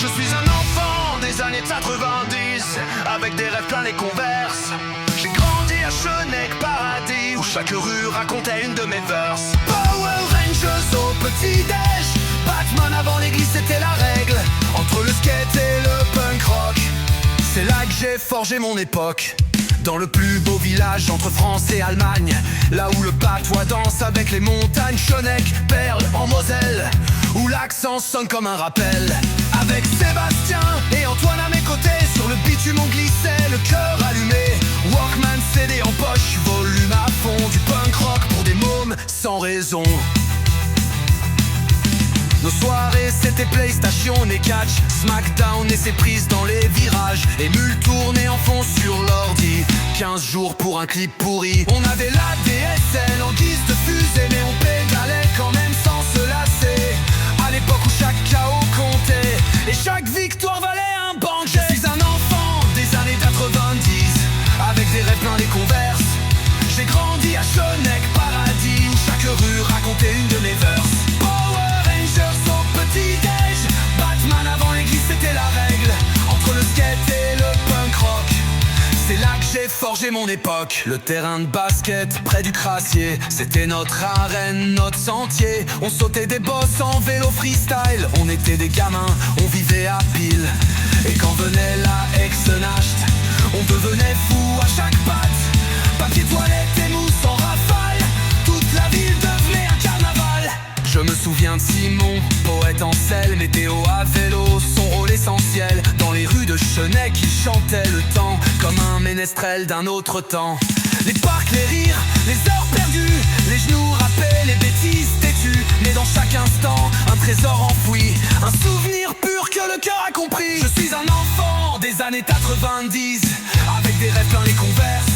Je suis un enfant des années 90, avec des rêves plein les converses. J'ai grandi à Chenec Paradis, où chaque rue racontait une de mes verses. Power Rangers au petit-déj, Batman avant l'église c'était la règle. Entre le skate et le punk rock, c'est là que j'ai forgé mon époque. Dans le plus beau village entre France et Allemagne, là où le patois danse avec les montagnes, Chenec, Perle en Moselle, où l'accent sonne comme un rappel. Avec Sébastien et Antoine à mes côtés, sur le bitume on glissait, le cœur allumé. Walkman CD en poche, volume à fond, du punk rock pour des mômes sans raison. Nos soirées c'était PlayStation et catch, Smackdown et ses prises dans les virages, émule tournée en fond sur l'ordi, 15 jours pour un clip pourri. On avait la DSL en guise de fusée, mais on pédalait quand même sans se lasser. À l'époque où chaque KO comptait et chaque victoire valait un banquet. Je suis un enfant des années 90, avec des rêves plein les converses. J'ai grandi à Chenec Paradis, où chaque rue racontait une de mes verses. Au petit-déj, Batman avant l'église c'était la règle. Entre le skate et le punk rock, c'est là que j'ai forgé mon époque. Le terrain de basket près du Crassier, c'était notre arène, notre sentier. On sautait des bosses en vélo freestyle. On était des gamins, on vivait à pile. Et quand venait la ex-nacht, on devenait fou à chaque patte. Papier toilette et mousse en rafale, toute la ville devenait un carnaval. Je me souviens de Simon, poète en selle, météo à vélo, son rôle essentiel. Dans les rues de Chenec, il chantait le temps comme un ménestrel d'un autre temps. Les parcs, les rires, les heures perdues, les genoux râpés, les bêtises têtues. Mais dans chaque instant, un trésor enfoui, un souvenir pur que le cœur a compris. Je suis un enfant des années 90, avec des rêves plein les converses.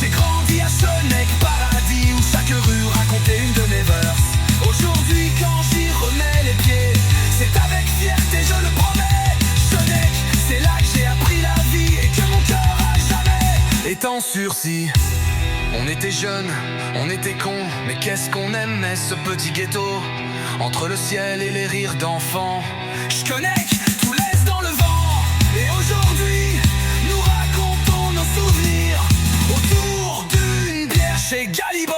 J'ai grandi à Chenec Paradis, où chaque rue racontait une de mes verses. Aujourd'hui quand j'y remets les pieds, c'est avec fierté, je le promets. Chenec, c'est là que j'ai appris la vie et que mon cœur à jamais est en sursis. On était jeunes, on était cons, mais qu'est-ce qu'on aimait ce petit ghetto. Entre le ciel et les rires d'enfants, Chenec, tout laisse dans le vent. Et aujourd'hui, nous racontons nos souvenirs autour d'une bière chez Galibo.